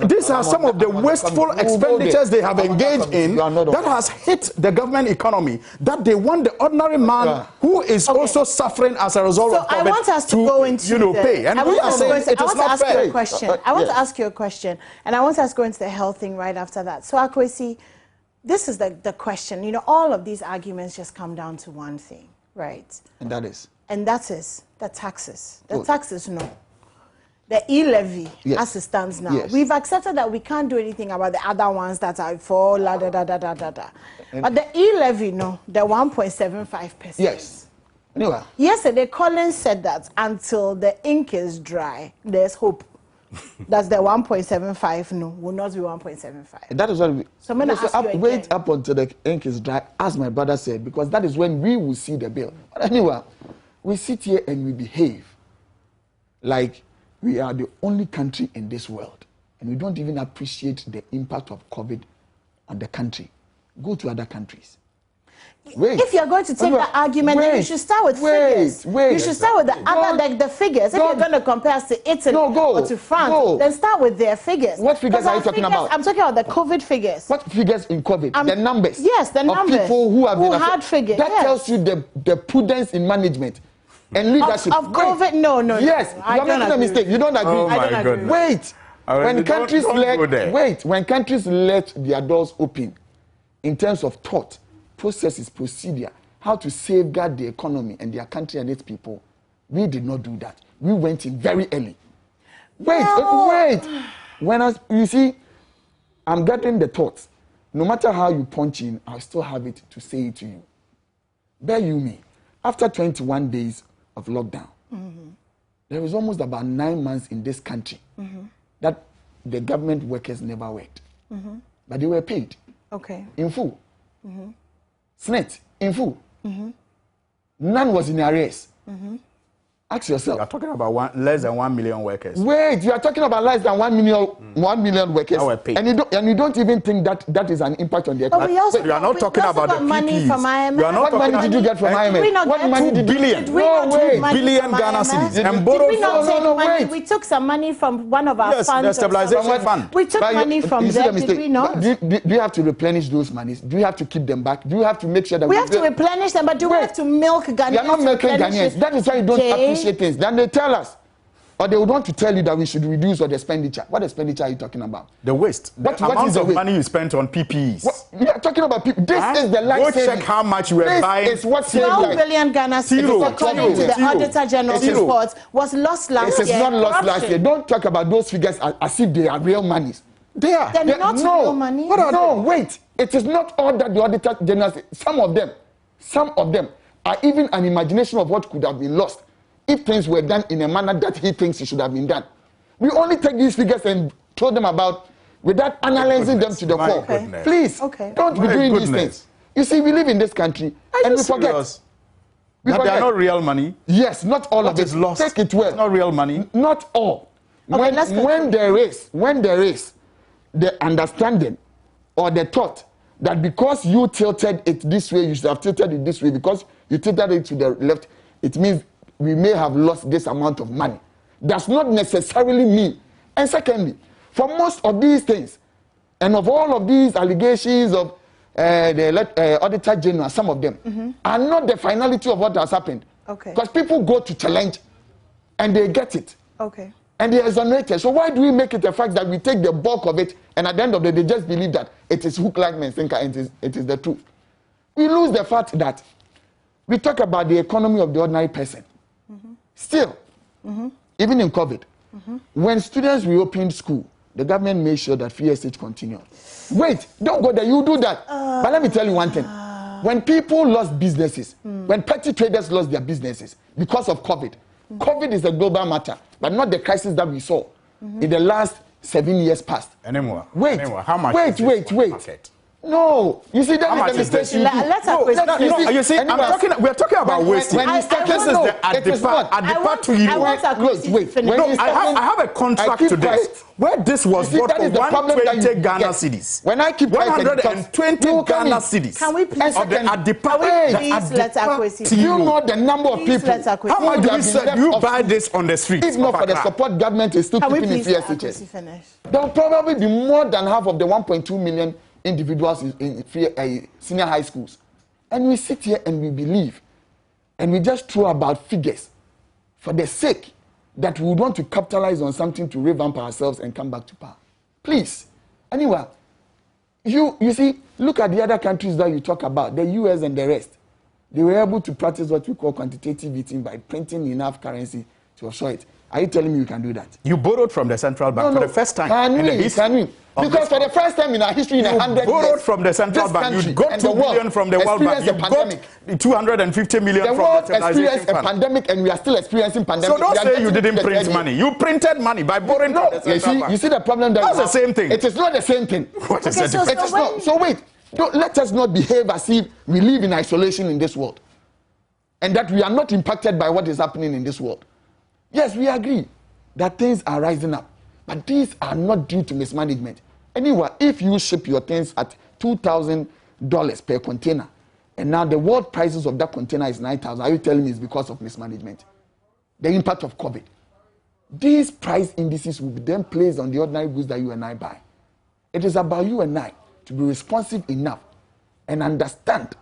these are some of the wasteful expenditures they have engaged in that has hit the government economy, that they want the ordinary man who is also suffering as a result of COVID I want us to go into pay. And we are saying it is not fair. I want to ask you a question, and I want us to go into the health thing right after that. So, Akwesi, this is the question. All of these arguments just come down to one thing, right? And that is? And that is the taxes. The taxes, no. The e-levy, as it stands now, we've accepted that we can't do anything about the other ones that are for But the e-levy, no, the 1.75%. Yes. Anyway. Yesterday, Collins said that until the ink is dry, there's hope. That's the 1.75, no, will not be 1.75. That is what we... So I'm going to ask you wait up until the ink is dry, as my brother said, because that is when we will see the bill. But anyway, we sit here and we behave. like we are the only country in this world, and we don't even appreciate the impact of COVID on the country. Go to other countries. Wait. If you're going to take the argument, then you should start with figures. You should start with the figures. If you're going to compare us to Italy or to France, then start with their figures. What figures are you talking about? I'm talking about the COVID figures. What figures in COVID? The numbers. Yes, the numbers. Of people who have been had figures. That tells you the prudence in management and leadership. Of COVID? No. Yes, you're making a mistake. You don't agree. Oh my goodness. Wait. When countries let their doors open in terms of thought, processes, procedure, how to safeguard the economy and their country and its people, we did not do that. We went in very early. Wait. You see, I'm gathering the thoughts. No matter how you punch in, I'll still have it to say it to you. Bear you me. After 21 days of lockdown, there was almost about 9 months in this country that the government workers never worked. But they were paid. Okay. In full. SNET, in full. None was in arrears. Ask yourself. You are talking about less than 1 million workers. Wait, you are talking about less than 1 million workers. And you don't even think that is an impact on the economy. You are not talking about the money from IMF. What money did you get from IMF? What money did you get? Billion Ghana cedis. And borrowed. We took some money from one of our funds. The stabilization fund. We took money from there. Did we not? Do you have to replenish those monies? Do you have to keep them back? Do you have to make sure that we have to replenish them? But do we have to milk Ghanaians? You are not milking Ghanaians. That is why you don't appreciate things. Then they tell us, or they would want to tell you that we should reduce the expenditure. What expenditure are you talking about? The waste. What is the money you spent on PPEs? You are talking about people. This is the life saving. Go check how much you were buying. It's what 12 billion Ghana cedis, according to the Auditor General's report, was lost last year. It is not lost last year. Don't talk about those figures as if they are real monies. They're not real money. Wait. It is not all that the Auditor General said. Some of them are even an imagination of what could have been lost if things were done in a manner that he thinks it should have been done. We only take these figures and throw them about without analyzing them to the core. Please, don't be doing these things. You see, we live in this country and we forget. They are not real money. Yes, not all of it. Lost. Take it well. It's not real money. Not all. When there is the understanding or the thought that because you tilted it this way, you should have tilted it this way, because you tilted it to the left, it means we may have lost this amount of money. Does not necessarily mean. And secondly, for most of these things, and of all of these allegations of the Auditor General, some of them are not the finality of what has happened. Because people go to challenge and they get it. And they are exonerated. So why do we make it a fact that we take the bulk of it and at the end of the day just believe that it is hook, line, and sinker and it is the truth? We lose the fact that we talk about the economy of the ordinary person. Still, even in COVID, when students reopened school, the government made sure that free exchange continued. Wait, don't go there, you do that. But let me tell you one thing. When people lost businesses, when petty traders lost their businesses because of COVID, COVID is a global matter, but not the crisis that we saw in the last 7 years past. Anymore. Wait, how much wait. No, you see that is the mistake. We're talking about wasting. This is the Adipa to you. Wait. I have a contract to this where this was bought for 120 Ghana cedis. When I keep 120 Ghana cedis. Can we please of the Adipa? Do you know the number of people? How much do you say you buy this on the street? If not for the support government is still keeping in CSHS, there will probably be more than half of the 1.2 million individuals in senior high schools. And we sit here and we believe and we just throw about figures for the sake that we would want to capitalize on something to revamp ourselves and come back to power. Please. Anyway, you see, look at the other countries that you talk about, the US and the rest. They were able to practice what we call quantitative easing by printing enough currency to offshore it. Are you telling me you can do that? You borrowed from the central bank for the first time. Can we? Because for the first time in our history, in 100 years, borrowed from the central bank. You got 2 billion from the World Bank. You got 250 million from the stabilization fund. The world experienced a pandemic, and we are still experiencing pandemic. So don't say you didn't print money. You printed money by borrowing from the central bank. You see the problem that that's the same thing. It is not the same thing. What is it? It is not. So wait. Let us not behave as if we live in isolation in this world, and that we are not impacted by what is happening in this world. Yes, we agree. that things are rising up. But these are not due to mismanagement. Anyway, if you ship your things at $2,000 per container, and now the world prices of that container is $9,000, are you telling me it's because of mismanagement? The impact of COVID. These price indices will be then placed on the ordinary goods that you and I buy. It is about you and I to be responsive enough and understand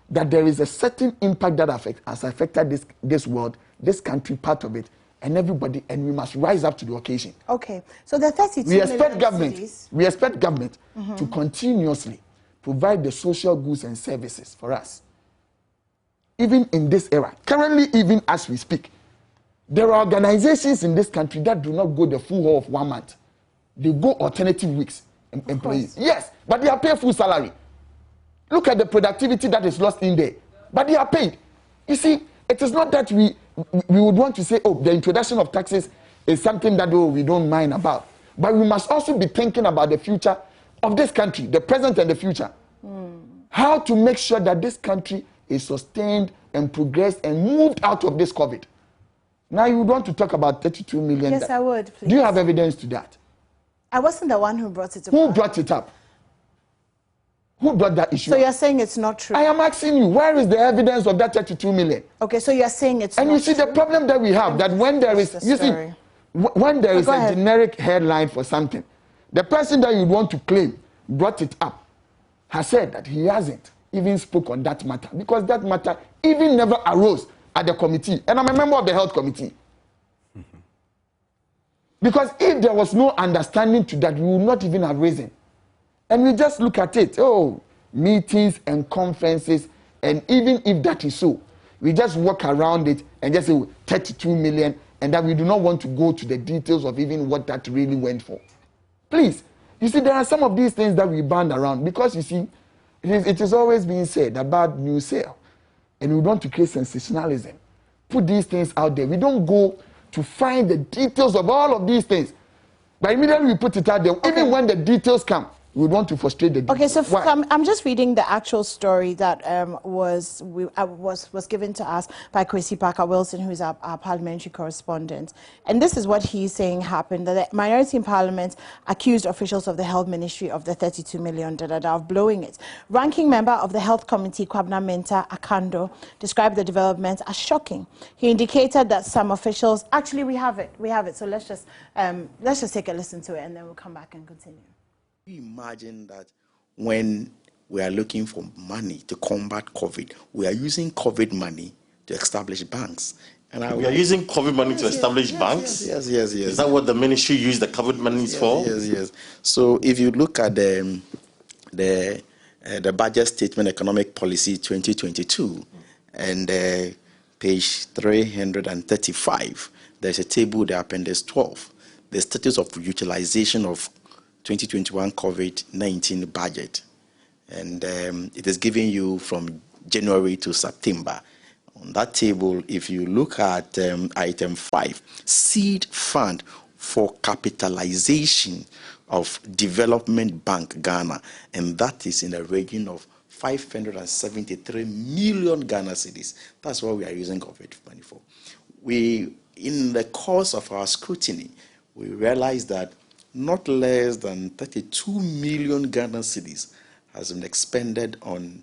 that there is a certain impact that has affected this world, this country, part of it, and everybody, and we must rise up to the occasion. Okay, so the 32 we expect government mm-hmm. to continuously provide the social goods and services for us. Even in this era, currently, even as we speak, there are organizations in this country that do not go the full whole of 1 month. They go alternative weeks. Employees. Yes, but they are paid full salary. Look at the productivity that is lost in there. But they are paid. You see, it is not that we would want to say, oh, the introduction of taxes is something that we don't mind about. But we must also be thinking about the future of this country, the present and the future. How to make sure that this country is sustained and progressed and moved out of this COVID. Now you want to talk about 32 million. Yes, I would, please. Do you have evidence to that? I wasn't the one who brought it up. Who brought it up? Who brought that issue So up? you're saying it's not true? I am asking you, where is the evidence of that 32 million? Okay, so you're saying it's not true? And you see the problem that we have, that when there is, you see, when there is a generic headline for something, the person that you want to claim brought it up has said that he hasn't even spoke on that matter, because that matter even never arose at the committee. And I'm a member of the health committee. Because if there was no understanding to that, we would not even have risen. And we just look at it, meetings and conferences, and even if that is so, we just walk around it and just say 32 million, and that we do not want to go to the details of even what that really went for. Please, you see, there are some of these things that we band around, because you see, it is always being said about new sale, and we want to create sensationalism. Put these things out there. We don't go to find the details of all of these things. But immediately we put it out there, even when the details come, we want to frustrate the details. Okay, so I'm just reading the actual story that was given to us by Kwesi Parker Wilson, who's our parliamentary correspondent. And this is what he's saying happened, that the minority in parliament accused officials of the health ministry of the 32 million of blowing it. Ranking member of the health committee, Kwabna Menta Akando, described the development as shocking. He indicated that some officials, actually we have it, so let's just take a listen to it and then we'll come back and continue. Imagine that when we are looking for money to combat COVID, we are using COVID money to establish banks. And we are using COVID money to establish banks? Yes. Is that what the ministry used the COVID money for? Yes. So if you look at the budget statement, economic policy 2022, and page 335, there's a table, the appendix 12, the status of utilization of 2021 COVID-19 budget, and it is giving you from January to September. On that table, if you look at item 5, seed fund for capitalization of Development Bank Ghana, and that is in the region of 573 million Ghana cedis. That's what we are using COVID money for. In the course of our scrutiny, we realized that not less than 32 million Ghana cedis has been expended on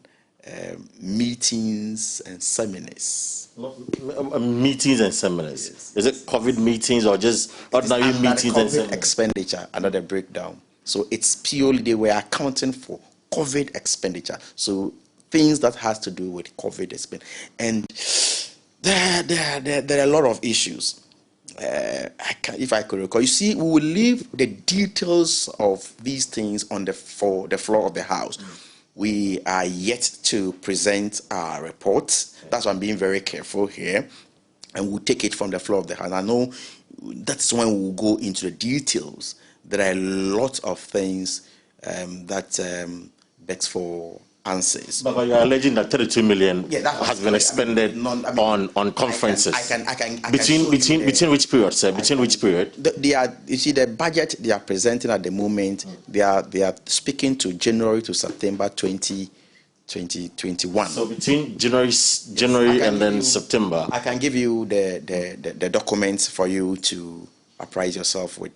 meetings and seminars. Meetings and seminars. Yes. Is it COVID meetings or just ordinary meetings and seminars? Expenditure under the breakdown. So it's purely, they were accounting for COVID expenditure. So things that has to do with COVID expenditure. And there are a lot of issues. If I could recall, you see, we will leave the details of these things on the floor of the House. We are yet to present our reports. That's why I'm being very careful here, and we'll take it from the floor of the House. I know that's when we'll go into the details. There are a lot of things that begs for answers. But you're alleging that 32 million has been expended on conferences. I can between which period, sir? Between which period? You see, the budget they are presenting at the moment, they are speaking to January to September 2021. So between January and then September. I can give you the documents for you to apprise yourself with,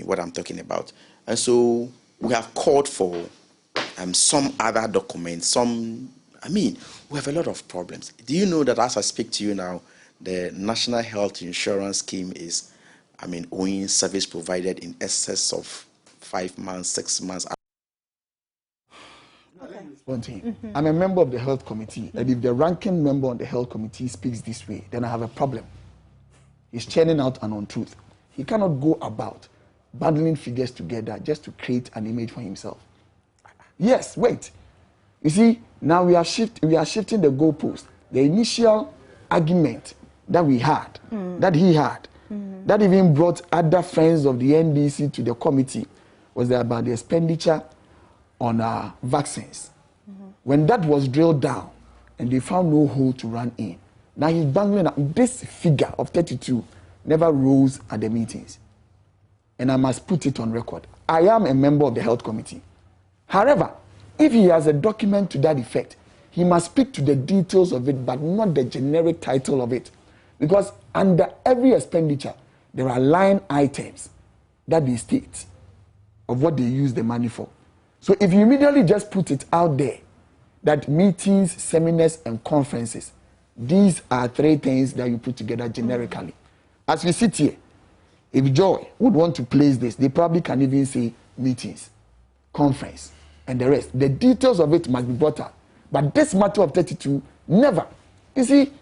what I'm talking about. And so we have called for some other documents. We have a lot of problems. Do you know that as I speak to you now, the National Health Insurance Scheme is, owing service provided in excess of 5 months, 6 months. Okay. I'm a member of the health committee, and if the ranking member on the health committee speaks this way, then I have a problem. He's churning out an untruth. He cannot go about bundling figures together just to create an image for himself. Yes, wait. You see, now we are shifting the goalpost. The initial argument that we had, that he had, that even brought other friends of the NDC to the committee, was about the expenditure on vaccines. When that was drilled down and they found no hole to run in, now he's banging up. This figure of 32 never rose at the meetings. And I must put it on record. I am a member of the health committee. However, if he has a document to that effect, he must speak to the details of it, but not the generic title of it. Because under every expenditure, there are line items that they state of what they use the money for. So if you immediately just put it out there, that meetings, seminars, and conferences, these are 3 things that you put together generically. As we sit here, if Joy would want to place this, they probably can even say meetings, conference, and the rest. The details of it must be brought out. But this matter of 32, never. You see,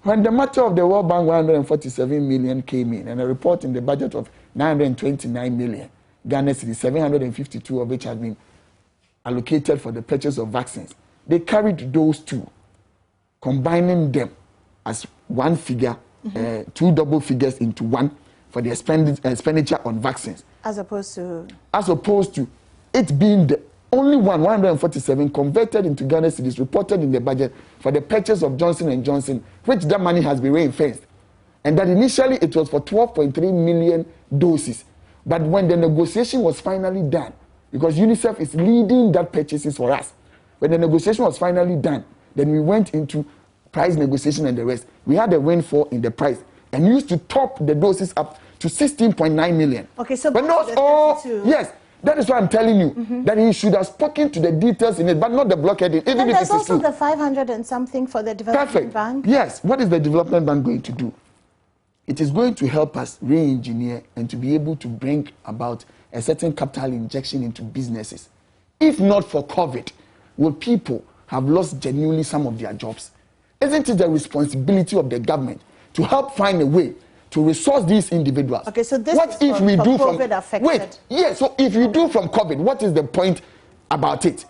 when the matter of the World Bank 147 million came in, and a report in the budget of 929 million, Ghana cedi, 752 of which has been allocated for the purchase of vaccines, they carried those two, combining them as one figure, 2 double figures into one for the expenditure on vaccines. As opposed to it being the only 147 converted into Ghana cedis reported in the budget for the purchase of Johnson & Johnson, which that money has been ring-fenced. And that initially it was for 12.3 million doses. But when the negotiation was finally done, because UNICEF is leading that purchases for us, when the negotiation was finally done, then we went into price negotiation and the rest. We had a windfall in the price and used to top the doses up to 16.9 million. Okay, so but not all. Yes, that is why I'm telling you that he should have spoken to the details in it, but not the blockheading. Even and if there's it is also true. the 500 and something for the development bank. Yes, what is the development bank going to do? It is going to help us re-engineer and to be able to bring about a certain capital injection into businesses. If not for COVID, will people have lost genuinely some of their jobs? Isn't it the responsibility of the government to help find a way to resource these individuals? Okay, so this what is if we do from COVID affected. Wait, yes. So if you do from COVID, what is the point about it?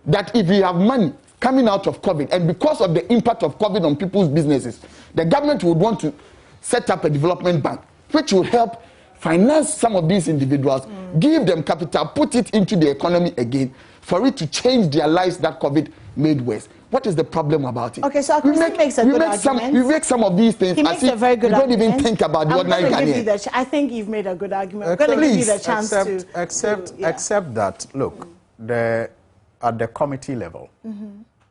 That if you have money coming out of COVID, and because of the impact of COVID on people's businesses, the government would want to set up a development bank, which will help finance some of these individuals, give them capital, put it into the economy again, for it to change their lives that COVID made worse. What is the problem about it? Okay, so he makes a good argument. We make some of these things. He makes a very good argument. We don't even think about the ordinary Ghanaian. I think you've made a good argument. I'm going to give you the chance to... Except that, look, at the committee level,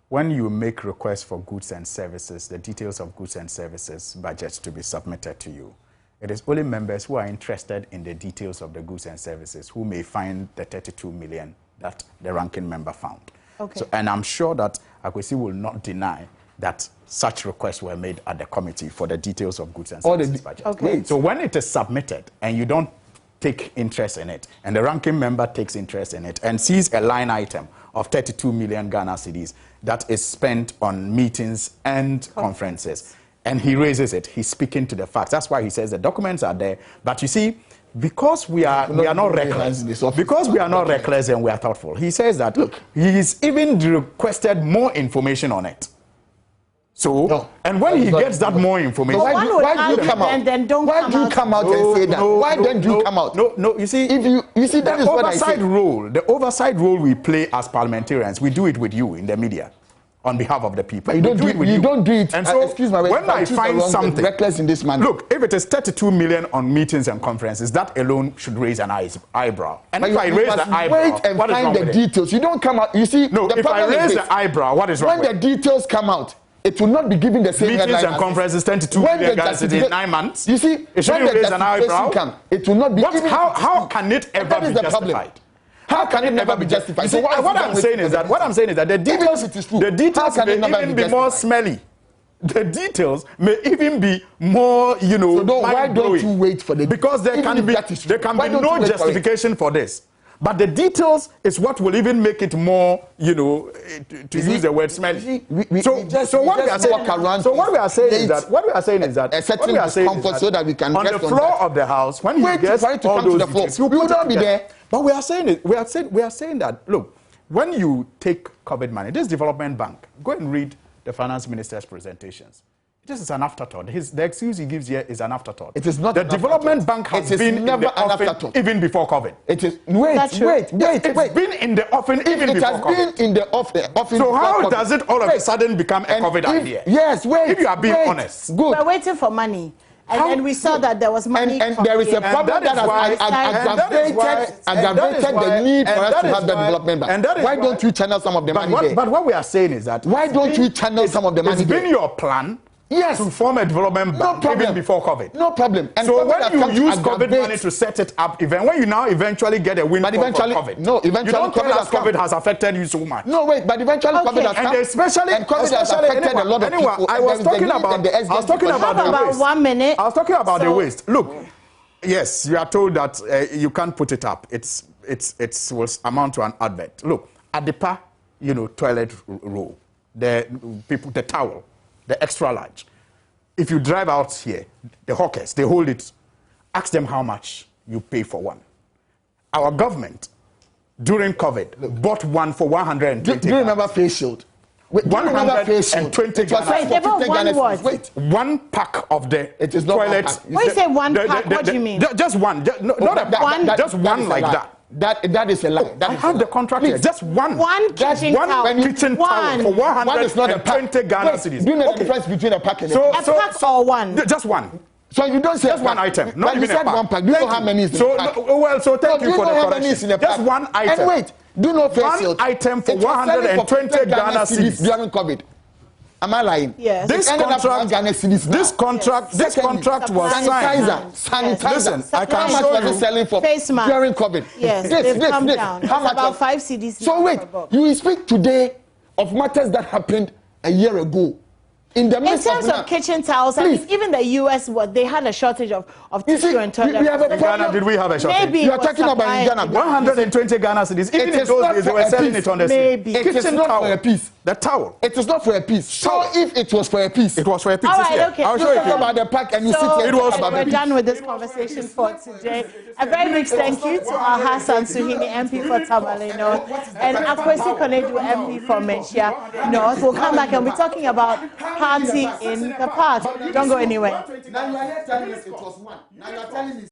when you make requests for goods and services, the details of goods and services budgets to be submitted to you, it is only members who are interested in the details of the goods and services who may find the 32 million that the ranking member found. Okay. So, and I'm sure that Akwesi will not deny that such requests were made at the committee for the details of goods and services budget. Okay. So when it is submitted and you don't take interest in it, and the ranking member takes interest in it and sees a line item of 32 million Ghana cedis that is spent on meetings and conferences, and he raises it, he's speaking to the facts. That's why he says the documents are there. But you see, because we are not reckless, and we are thoughtful, he says that, look, he's even requested more information on it. So, and when he gets that more information, why do you come out? Why do you come out and say that? Why don't you come out? No, you see, if you see, that is what I say. The oversight role we play as parliamentarians, we do it with you in the media, on behalf of the people. You don't do it. And so, excuse me, when I find something reckless in this manner, look, if it is 32 million on meetings and conferences, that alone should raise an eyebrow. And if I raise the eyebrow, wait and find the details. You don't come out. You see, no. If I raise the eyebrow, what is wrong? When the details come out, it will not be given the same meetings and conferences 22 billion Ghana cedis in 9 months. You see, it shouldn't raise an eyebrow. It will not be. How can it ever be justified? How can it never be justified? So what I'm saying is that the details may even be more smelly. The details may even be more, why don't you wait for the? Because there can be no justification for this. But the details is what will even make it more, to use the word smelly. What we are saying is that a certain discomfort so that we can on the floor of the House when you get all those details, you will not be there. But we are saying that look, when you take COVID money, this development bank, go and read the finance minister's presentations. This is an afterthought. The excuse he gives here is an afterthought. It is not. The development bank has been in the offing even before COVID. It is. It's been in the offing even before COVID. It has been in the offing. So how does it all of a sudden become a COVID idea? Yes, if you are being honest. Good. We're waiting for money. And then we saw that there was money. And there is a problem that has aggravated the need for us to have the development bank. Why don't you channel some of the money there? But what we are saying is that why don't you channel some of the money there? It's been your plan. Yes. To form a development bank even before COVID. No problem. And so when you use COVID money to set it up, when you now eventually get a win from COVID, you don't tell us COVID has affected you so much. No, wait, but eventually COVID has come. And especially has affected a lot of people. I was talking about the waste. 1 minute. I was talking about the waste. Look, yes, you are told that you can't put it up. It will amount to an advert. Look, Adepa, toilet roll, the towel. The extra large. If you drive out here, the hawkers, they hold it. Ask them how much you pay for one. Our government, during COVID, bought one for 120. Do you remember face shield? Wait, 120 Ghana. Wait, one pack of the toilet. When you say one pack, what do you mean? Just one. Not a pack. Just one like that. That is a lie. I have the contract here. Just one. One kitchen towel. Kitchen towel for 120 Ghana cedis. Do you know the difference between a pack and a pack? A pack or one? Just one. So you don't say just one item. Not even you said one pack. Do you know how many is in a pack? So thank you for the correction. Just one item. And wait, do you know one item for 120 Ghana cedis during COVID? Am I lying? Yes. This contract was signed. Sanitizer. Listen, I can show you. How much was it selling for during COVID? Yes, they've come down. How much? About 5 cedis. So wait, you speak today of matters that happened a year ago. In terms of kitchen towels, I mean, even the US, they had a shortage of tissue and toilet. We have a Ghana, did we have a shortage? Maybe you are talking about in Ghana. 120 Ghana cedis. Even in those days, they were selling it on the street. Maybe. It is not for a piece. The towel. It is not for a piece. So if it was for a piece. It was for a piece. All right, okay. I'll show you about the pack and you sit here. We're done with this conversation for today. A very big thank you to our Hassan Suhini, MP for Tamale North, and Akwesi Konedu, MP for Menchia North. We'll come back and we're talking about party in the park. Don't go anywhere. Now you are here telling us it was one. Now you are telling me